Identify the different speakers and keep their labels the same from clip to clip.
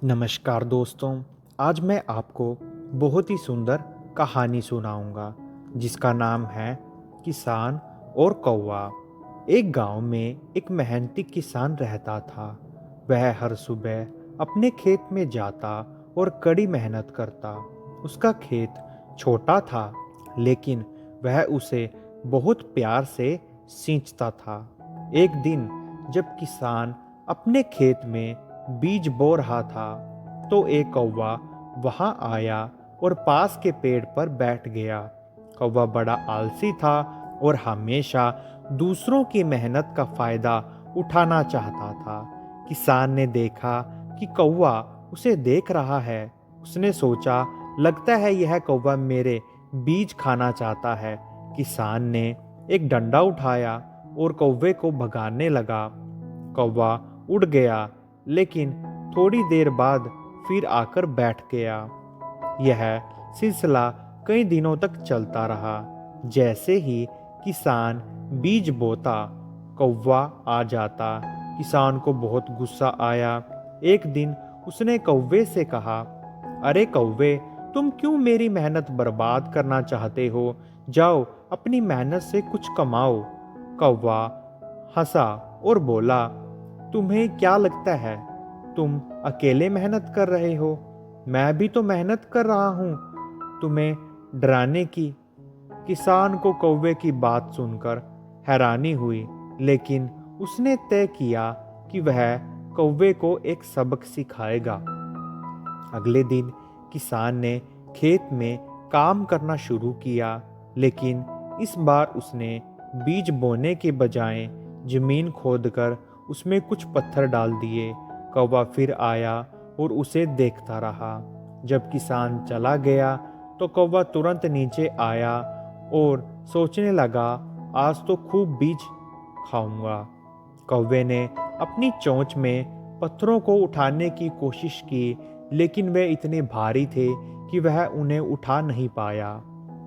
Speaker 1: नमस्कार दोस्तों। आज मैं आपको बहुत ही सुंदर कहानी सुनाऊंगा जिसका नाम है किसान और कौवा। एक गांव में एक मेहनती किसान रहता था। वह हर सुबह अपने खेत में जाता और कड़ी मेहनत करता। उसका खेत छोटा था, लेकिन वह उसे बहुत प्यार से सींचता था। एक दिन जब किसान अपने खेत में बीज बो रहा था, तो एक कौवा वहां आया और पास के पेड़ पर बैठ गया। कौवा बड़ा आलसी था और हमेशा दूसरों की मेहनत का फायदा उठाना चाहता था। किसान ने देखा कि कौवा उसे देख रहा है। उसने सोचा, लगता है यह कौवा मेरे बीज खाना चाहता है। किसान ने एक डंडा उठाया और कौवे को भगाने लगा। कौवा उड़ गया, लेकिन थोड़ी देर बाद फिर आकर बैठ गया। यह सिलसिला कई दिनों तक चलता रहा। जैसे ही किसान बीज बोता, कौवा आ जाता। किसान को बहुत गुस्सा आया। एक दिन उसने कौवे से कहा, अरे कौवे, तुम क्यों मेरी मेहनत बर्बाद करना चाहते हो? जाओ, अपनी मेहनत से कुछ कमाओ। कौवा हंसा और बोला, तुम्हें क्या लगता है तुम अकेले मेहनत कर रहे हो? मैं भी तो मेहनत कर रहा हूं तुम्हें डराने की। किसान को कौवे की बात सुनकर हैरानी हुई, लेकिन उसने तय किया कि वह कौवे को एक सबक सिखाएगा। अगले दिन किसान ने खेत में काम करना शुरू किया, लेकिन इस बार उसने बीज बोने के बजाय जमीन खोदकर उसमें कुछ पत्थर डाल दिए। कौवा फिर आया और उसे देखता रहा। जब किसान चला गया तो कौवा तुरंत नीचे आया और सोचने लगा, आज तो खूब बीज खाऊंगा। कौवे ने अपनी चोंच में पत्थरों को उठाने की कोशिश की, लेकिन वे इतने भारी थे कि वह उन्हें उठा नहीं पाया।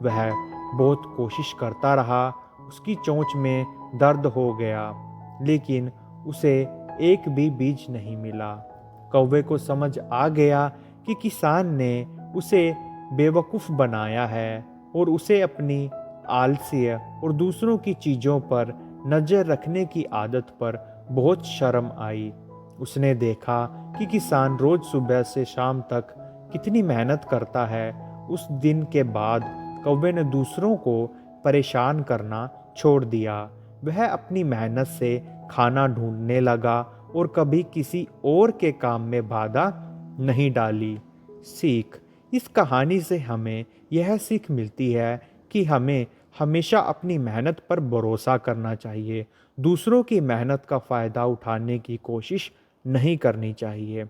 Speaker 1: वह बहुत कोशिश करता रहा। उसकी चोंच में दर्द हो गया, लेकिन उसे एक भी बीज नहीं मिला। कौवे को समझ आ गया कि किसान ने उसे बेवकूफ़ बनाया है और उसे अपनी आलस्य और दूसरों की चीज़ों पर नज़र रखने की आदत पर बहुत शर्म आई। उसने देखा कि किसान रोज सुबह से शाम तक कितनी मेहनत करता है। उस दिन के बाद कौवे ने दूसरों को परेशान करना छोड़ दिया। वह अपनी मेहनत से खाना ढूंढने लगा और कभी किसी और के काम में बाधा नहीं डाली। सीख: इस कहानी से हमें यह सीख मिलती है कि हमें हमेशा अपनी मेहनत पर भरोसा करना चाहिए। दूसरों की मेहनत का फ़ायदा उठाने की कोशिश नहीं करनी चाहिए।